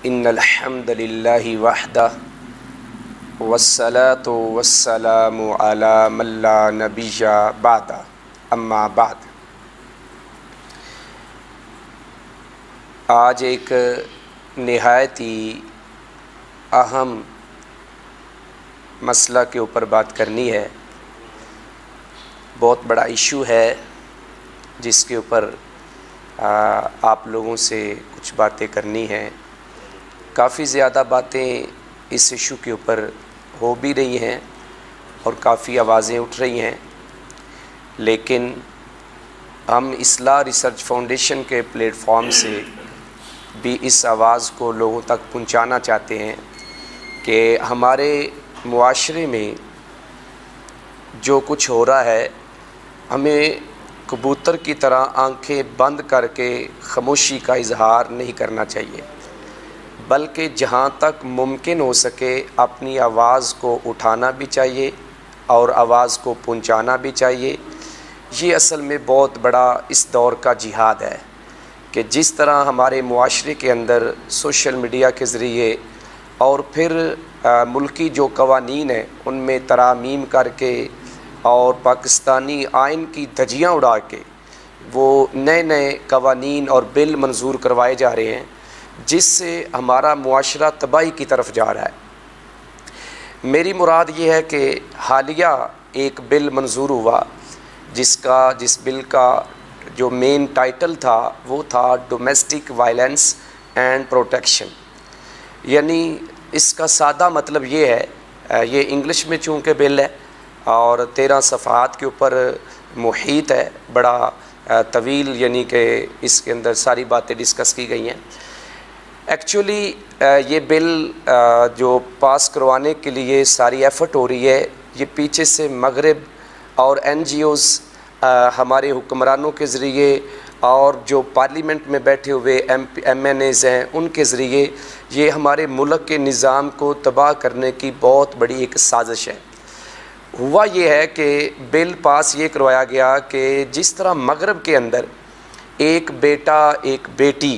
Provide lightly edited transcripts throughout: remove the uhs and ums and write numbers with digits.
इन्नल हम्दलिल्लाहि वहदह वस्सलातु वस्सलामु अला मन ला नबिय्य बअदा अम्मा बाद। आज एक निहायत ही अहम मसला के ऊपर बात करनी है। बहुत बड़ा इशू है जिसके ऊपर आप लोगों से कुछ बातें करनी हैं। काफ़ी ज़्यादा बातें इस इशू के ऊपर हो भी रही हैं और काफ़ी आवाज़ें उठ रही हैं, लेकिन हम इस्लाह रिसर्च फाउंडेशन के प्लेटफॉर्म से भी इस आवाज़ को लोगों तक पहुंचाना चाहते हैं कि हमारे मुआशरे में जो कुछ हो रहा है, हमें कबूतर की तरह आंखें बंद करके खामोशी का इजहार नहीं करना चाहिए, बल्कि जहाँ तक मुमकिन हो सके अपनी आवाज़ को उठाना भी चाहिए और आवाज़ को पहुँचाना भी चाहिए। ये असल में बहुत बड़ा इस दौर का जिहाद है कि जिस तरह हमारे मुआशरे के अंदर सोशल मीडिया के ज़रिए और फिर मुल्की जो कवानीन हैं उनमें तरामीम करके और पाकिस्तानी आइन की धज्जियाँ उड़ा के वो नए नए कवानीन और बिल मंजूर करवाए जा रहे हैं, जिससे हमारा मुआशरा तबाही की तरफ जा रहा है। मेरी मुराद ये है कि हालिया एक बिल मंजूर हुआ जिस बिल का जो मेन टाइटल था वो था डोमेस्टिक वायलेंस एंड प्रोटेक्शन। यानी इसका सादा मतलब ये है, ये इंग्लिश में चूँकि बिल है और 13 सफ़हात के ऊपर मुहीत है, बड़ा तवील, यानी कि इसके अंदर सारी बातें डिस्कस की गई हैं। एक्चुअली ये बिल जो पास करवाने के लिए सारी एफ़र्ट हो रही है, ये पीछे से मगरिब और NGOs हमारे हुक्मरानों के ज़रिए और जो पार्लिमेंट में बैठे हुए MNAs हैं उनके ज़रिए ये हमारे मुल्क के निज़ाम को तबाह करने की बहुत बड़ी एक साजिश है। हुआ ये है कि बिल पास ये करवाया गया कि जिस तरह मगरब के अंदर एक बेटा एक बेटी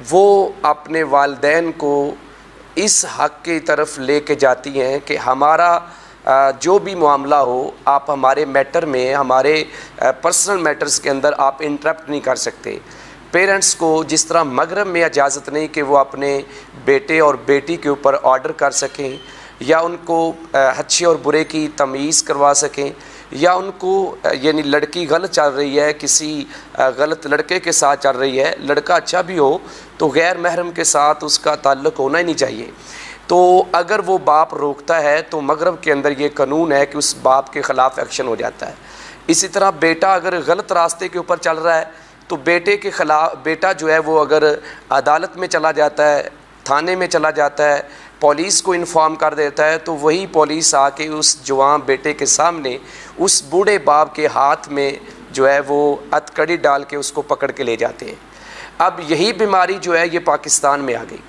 वो अपने वालिदैन को इस हक़ की तरफ लेके जाती हैं कि हमारा जो भी मामला हो आप हमारे मैटर में, हमारे पर्सनल मैटर्स के अंदर आप इंटरप्ट नहीं कर सकते। पेरेंट्स को जिस तरह मगरब में इजाज़त नहीं कि वो अपने बेटे और बेटी के ऊपर ऑर्डर कर सकें या उनको अच्छे और बुरे की तमीज़ करवा सकें, या उनको यानी लड़की गलत चल रही है, किसी गलत लड़के के साथ चल रही है, लड़का अच्छा भी हो तो गैर महरम के साथ उसका ताल्लुक़ होना ही नहीं चाहिए। तो अगर वो बाप रोकता है तो मगरब के अंदर ये कानून है कि उस बाप के ख़िलाफ़ एक्शन हो जाता है। इसी तरह बेटा अगर गलत रास्ते के ऊपर चल रहा है तो बेटे के ख़िलाफ़ बेटा जो है वो अगर अदालत में चला जाता है, थाने में चला जाता है, पुलिस को इन्फॉर्म कर देता है, तो वही पुलिस आके उस जवान बेटे के सामने उस बूढ़े बाप के हाथ में जो है वो हथकड़ी डाल के उसको पकड़ के ले जाते हैं। अब यही बीमारी जो है ये पाकिस्तान में आ गई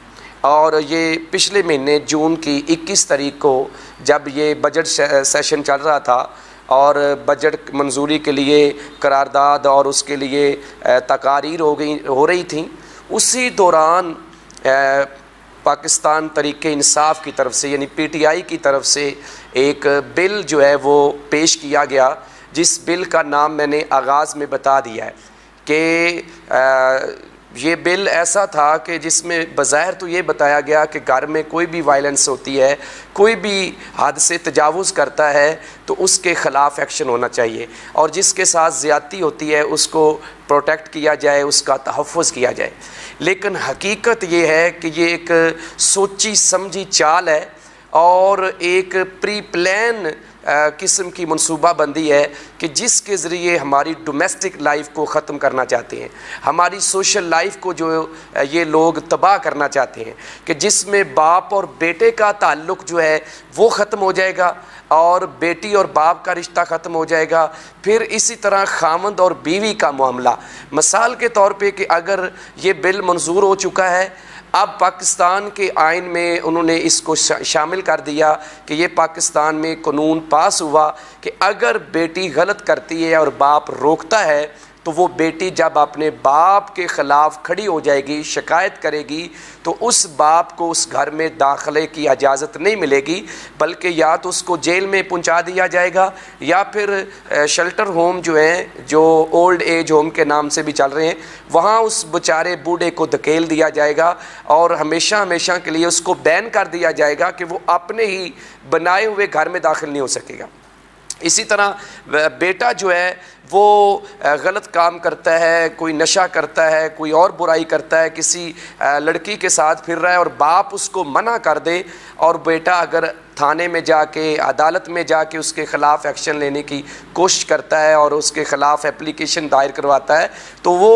और ये पिछले महीने जून की 21 तारीख को जब ये बजट सेशन चल रहा था और बजट मंजूरी के लिए करारदाद और उसके लिए तकारीर हो रही थी, उसी दौरान पाकिस्तान तरीक़े इंसाफ की तरफ से यानी PTI की तरफ से एक बिल जो है वो पेश किया गया, जिस बिल का नाम मैंने आगाज़ में बता दिया है कि ये बिल ऐसा था कि जिसमें बज़ाहिर तो ये बताया गया कि घर में कोई भी वायलेंस होती है, कोई भी हद से तजावुज़ करता है तो उसके ख़िलाफ़ एक्शन होना चाहिए और जिसके साथ ज़्यादती होती है उसको प्रोटेक्ट किया जाए, उसका तहफ़्फ़ुज़ किया जाए। लेकिन हकीकत ये है कि ये एक सोची समझी चाल है और एक प्री प्लान किस्म की मनसूबाबंदी है कि जिसके ज़रिए हमारी डोमेस्टिक लाइफ को ख़त्म करना चाहते हैं, हमारी सोशल लाइफ को जो ये लोग तबाह करना चाहते हैं, कि जिसमें बाप और बेटे का ताल्लुक़ जो है वो ख़त्म हो जाएगा और बेटी और बाप का रिश्ता ख़त्म हो जाएगा। फिर इसी तरह खामंद और बीवी का मामला, मिसाल के तौर पे कि अगर ये बिल मंजूर हो चुका है, अब पाकिस्तान के आइन में उन्होंने इसको शामिल कर दिया कि ये पाकिस्तान में कानून पास हुआ कि अगर बेटी गलत करती है और बाप रोकता है तो वो बेटी जब अपने बाप के ख़िलाफ़ खड़ी हो जाएगी, शिकायत करेगी, तो उस बाप को उस घर में दाखिले की इजाज़त नहीं मिलेगी, बल्कि या तो उसको जेल में पहुंचा दिया जाएगा या फिर शेल्टर होम जो है, जो ओल्ड एज होम के नाम से भी चल रहे हैं, वहाँ उस बेचारे बूढ़े को धकेल दिया जाएगा और हमेशा हमेशा के लिए उसको बैन कर दिया जाएगा कि वो अपने ही बनाए हुए घर में दाखिल नहीं हो सकेगा। इसी तरह बेटा जो है वो गलत काम करता है, कोई नशा करता है, कोई और बुराई करता है, किसी लड़की के साथ फिर रहा है और बाप उसको मना कर दे और बेटा अगर थाने में जाके, अदालत में जाके उसके ख़िलाफ़ एक्शन लेने की कोशिश करता है और उसके ख़िलाफ़ एप्लीकेशन दायर करवाता है, तो वो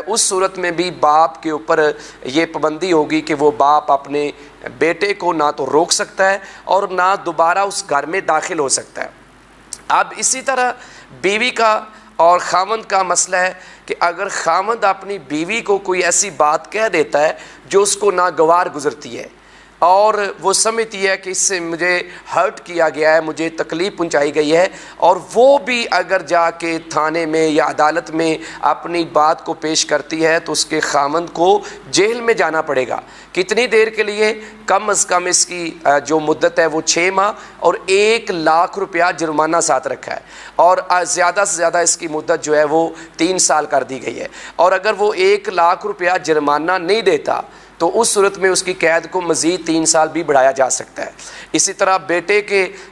उस सूरत में भी बाप के ऊपर ये पाबंदी होगी कि वो बाप अपने बेटे को ना तो रोक सकता है और ना दोबारा उस घर में दाखिल हो सकता है। अब इसी तरह बीवी का और खामंद का मसला है कि अगर खामंद अपनी बीवी को कोई ऐसी बात कह देता है जो उसको नागवार गुजरती है और वो समझती है कि इससे मुझे हर्ट किया गया है, मुझे तकलीफ़ पहुंचाई गई है, और वो भी अगर जाके थाने में या अदालत में अपनी बात को पेश करती है तो उसके खामंद को जेल में जाना पड़ेगा। कितनी देर के लिए? कम अज़ कम इसकी जो मुद्दत है वो 6 माह और 1 लाख रुपया जुर्माना साथ रखा है, और ज़्यादा से ज़्यादा इसकी मुद्दत जो है वो 3 साल कर दी गई है। और अगर वो 1 लाख रुपया जुर्माना नहीं देता तो उस सूरत में उसकी कैद को मज़ीद 3 साल भी बढ़ाया जा सकता है। इसी तरह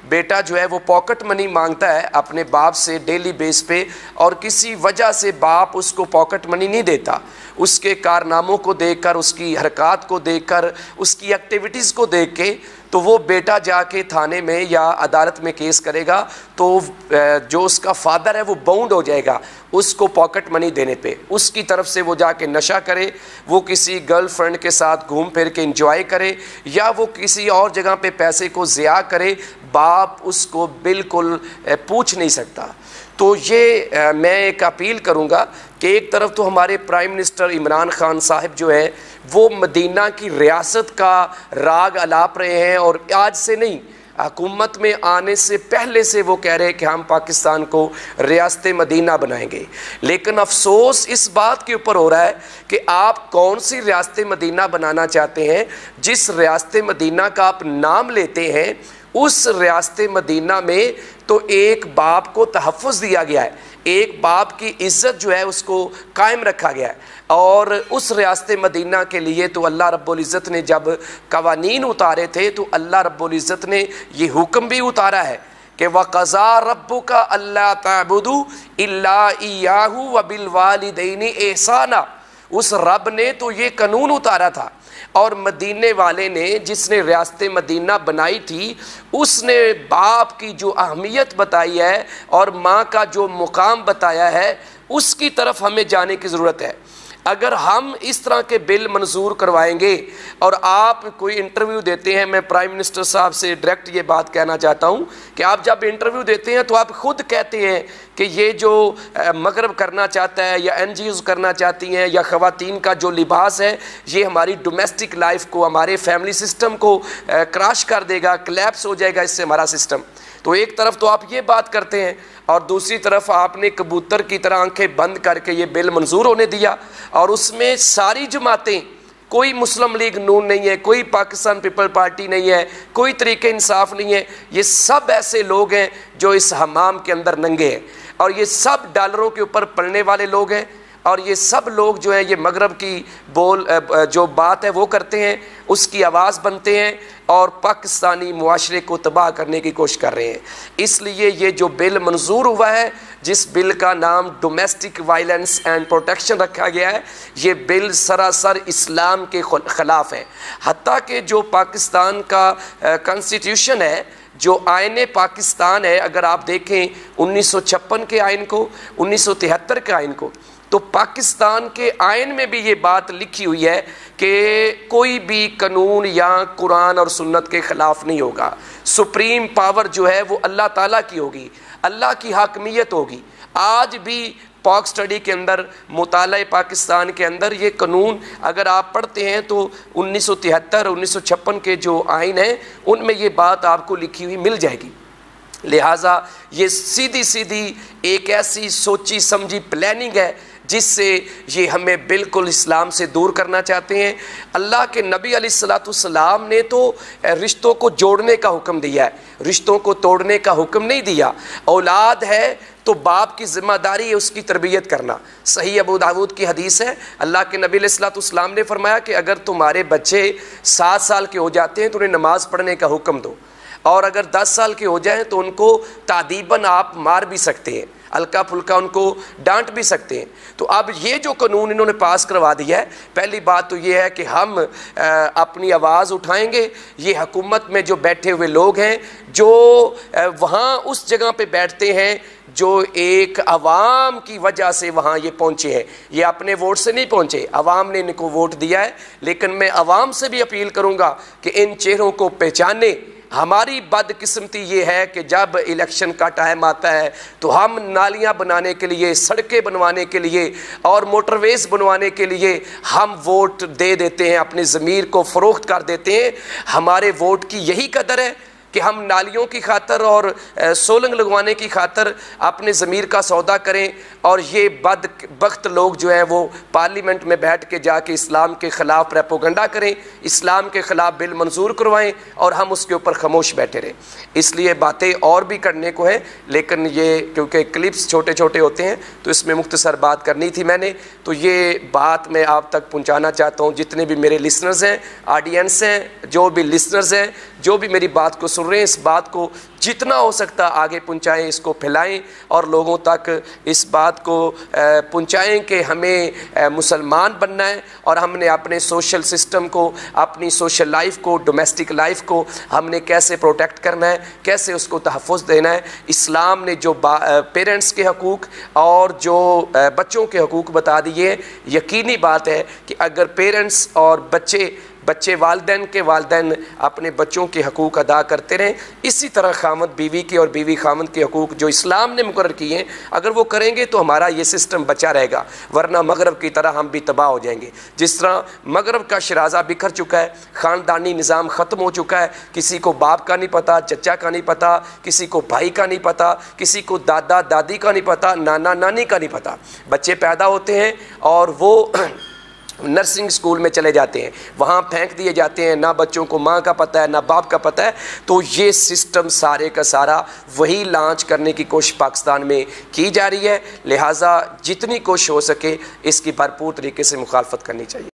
बेटा जो है वो पॉकेट मनी मांगता है अपने बाप से डेली बेस पे, और किसी वजह से बाप उसको पॉकेट मनी नहीं देता, उसके कारनामों को देखकर, उसकी हरकत को देखकर, उसकी एक्टिविटीज़ को देख के, तो वो बेटा जाके थाने में या अदालत में केस करेगा, तो जो उसका फादर है वो बाउंड हो जाएगा उसको पॉकेट मनी देने पे। उसकी तरफ से वो जाके नशा करे, वो किसी गर्लफ्रेंड के साथ घूम फिर के इंजॉय करे, या वो किसी और जगह पे पैसे को ज़िया करे, बाप उसको बिल्कुल पूछ नहीं सकता। तो ये मैं एक अपील करूँगा कि एक तरफ तो हमारे प्राइम मिनिस्टर इमरान खान साहब जो है वो मदीना की रियासत का राग अलाप रहे हैं, और आज से नहीं, हुकूमत में आने से पहले से वो कह रहे हैं कि हम पाकिस्तान को रियासत मदीना बनाएंगे। लेकिन अफसोस इस बात के ऊपर हो रहा है कि आप कौन सी रियासत मदीना बनाना चाहते हैं। जिस रियासत मदीना का आप नाम लेते हैं उस रियासत मदीना में तो एक बाप को तहफ़्फ़ुज़ दिया गया है, एक बाप की इज़्ज़त जो है उसको कायम रखा गया है, और उस रियासत मदीना के लिए तो अल्लाह रब्बुल इज़्ज़त ने जब कवानीन उतारे थे तो अल्लाह रब्बुल इज़्ज़त ने ये हुक्म भी उतारा है कि वक़ज़ा रब्बुका अल्ला ताबुदू इल्ला इय्याहु व बिल वालिदैनि एहसाना। उस रब ने तो ये कानून उतारा था, और मदीने वाले ने, जिसने रियासत मदीना बनाई थी, उसने बाप की जो अहमियत बताई है और माँ का जो मुकाम बताया है, उसकी तरफ हमें जाने की ज़रूरत है। अगर हम इस तरह के बिल मंजूर करवाएंगे, और आप कोई इंटरव्यू देते हैं, मैं प्राइम मिनिस्टर साहब से डायरेक्ट ये बात कहना चाहता हूँ कि आप जब इंटरव्यू देते हैं तो आप खुद कहते हैं कि ये जो मगरब करना चाहता है या NGOs करना चाहती हैं या ख़वातीन का जो लिबास है, ये हमारी डोमेस्टिक लाइफ को, हमारे फैमिली सिस्टम को क्रैश कर देगा, क्लैप्स हो जाएगा इससे हमारा सिस्टम। तो एक तरफ तो आप ये बात करते हैं और दूसरी तरफ आपने कबूतर की तरह आंखें बंद करके ये बिल मंजूर होने दिया, और उसमें सारी जमातें, कोई मुस्लिम लीग नून नहीं है, कोई पाकिस्तान पीपल पार्टी नहीं है, कोई तरीके इंसाफ नहीं है, ये सब ऐसे लोग हैं जो इस हमाम के अंदर नंगे हैं, और ये सब डॉलरों के ऊपर पलने वाले लोग हैं, और ये सब लोग जो है ये मगरब की जो बात है वो करते हैं, उसकी आवाज़ बनते हैं और पाकिस्तानी मुआशरे को तबाह करने की कोशिश कर रहे हैं। इसलिए ये जो बिल मंजूर हुआ है, जिस बिल का नाम डोमेस्टिक वायलेंस एंड प्रोटेक्शन रखा गया है, ये बिल सरासर इस्लाम के ख़िलाफ़ है। हत्ता कि जो पाकिस्तान का कॉन्स्टिट्यूशन है, जो आईने पाकिस्तान है, अगर आप देखें 1956 के आइन को, 1973 के आइन को, तो पाकिस्तान के आइन में भी ये बात लिखी हुई है कि कोई भी कानून या कुरान और सुन्नत के ख़िलाफ़ नहीं होगा। सुप्रीम पावर जो है वो अल्लाह ताला की होगी, अल्लाह की हाकमियत होगी। आज भी पाक स्टडी के अंदर, मुताला पाकिस्तान के अंदर ये कानून अगर आप पढ़ते हैं तो 1973 1956 के जो आइन हैं उनमें ये बात आपको लिखी हुई मिल जाएगी। लिहाजा ये सीधी सीधी एक ऐसी सोची समझी प्लानिंग है जिससे ये हमें बिल्कुल इस्लाम से दूर करना चाहते हैं। अल्लाह के नबी अलैहिस्सलाम ने तो रिश्तों को जोड़ने का हुक्म दिया है, रिश्तों को तोड़ने का हुक्म नहीं दिया। औलाद है तो बाप की ज़िम्मेदारी है उसकी तरबियत करना। सही अबू दाऊद की हदीस है, अल्लाह के नबी अलैहिस्सलाम ने फरमाया कि अगर तुम्हारे बच्चे 7 साल के हो जाते हैं तो उन्हें नमाज़ पढ़ने का हुक्म दो, और अगर 10 साल के हो जाएं तो उनको तादीबन आप मार भी सकते हैं, हल्का फुल्का उनको डांट भी सकते हैं। तो अब ये जो कानून इन्होंने पास करवा दिया है, पहली बात तो ये है कि हम अपनी आवाज़ उठाएंगे। ये हुकूमत में जो बैठे हुए लोग हैं, जो वहाँ उस जगह पे बैठते हैं, जो एक अवाम की वजह से वहाँ ये पहुँचे हैं, ये अपने वोट से नहीं पहुँचे, अवाम ने इनको वोट दिया है। लेकिन मैं अवाम से भी अपील करूँगा कि इन चेहरों को पहचाने। हमारी बदकिस्मती ये है कि जब इलेक्शन का टाइम आता है तो हम नालियां बनाने के लिए, सड़कें बनवाने के लिए और मोटरवेज़ बनवाने के लिए हम वोट दे देते हैं, अपनी ज़मीर को फ़रोख्त कर देते हैं। हमारे वोट की यही कदर है कि हम नालियों की खातर और सोलंग लगवाने की खातर अपने ज़मीर का सौदा करें, और ये बदबख्त लोग जो हैं वो पार्लियामेंट में बैठ के जाके इस्लाम के ख़िलाफ़ प्रोपेगेंडा करें, इस्लाम के ख़िलाफ़ बिल मंजूर करवाएं और हम उसके ऊपर खामोश बैठे रहें। इसलिए बातें और भी करने को हैं, लेकिन ये क्योंकि क्लिप्स छोटे छोटे होते हैं तो इसमें मुख्तसर बात करनी थी मैंने, तो ये बात मैं आप तक पहुँचाना चाहता हूँ। जितने भी मेरे लिसनर्स हैं, ऑडियंस हैं, जो भी लिसनर्स हैं, जो भी मेरी बात को सुन रहे हैं, इस बात को जितना हो सकता आगे पहुंचाएं, इसको फैलाएं और लोगों तक इस बात को पहुंचाएं कि हमें मुसलमान बनना है और हमने अपने सोशल सिस्टम को, अपनी सोशल लाइफ को, डोमेस्टिक लाइफ को हमने कैसे प्रोटेक्ट करना है, कैसे उसको तहफ़्फ़ुज़ देना है। इस्लाम ने जो पेरेंट्स के हकूक़ और जो बच्चों के हकूक़ बता दिए, यकीनी बात है कि अगर पेरेंट्स और बच्चे वालिदैन के वालिदैन अपने बच्चों के हकूक़ अदा करते रहें, इसी तरह खामद बीवी के और बीवी खामद के हकूक़ जो इस्लाम ने मुकर्रर किए हैं अगर वो करेंगे तो हमारा ये सिस्टम बचा रहेगा, वरना मगरब की तरह हम भी तबाह हो जाएंगे। जिस तरह मगरब का शराजा बिखर चुका है, ख़ानदानी निज़ाम ख़त्म हो चुका है, किसी को बाप का नहीं पता, चचा का नहीं पता, किसी को भाई का नहीं पता, किसी को दादा दादी का नहीं पता, नाना नानी का नहीं पता। बच्चे पैदा होते हैं और वो नर्सिंग स्कूल में चले जाते हैं, वहाँ फेंक दिए जाते हैं, ना बच्चों को माँ का पता है ना बाप का पता है। तो ये सिस्टम सारे का सारा वही लॉन्च करने की कोशिश पाकिस्तान में की जा रही है। लिहाजा जितनी कोशिश हो सके इसकी भरपूर तरीके से मुखालफत करनी चाहिए।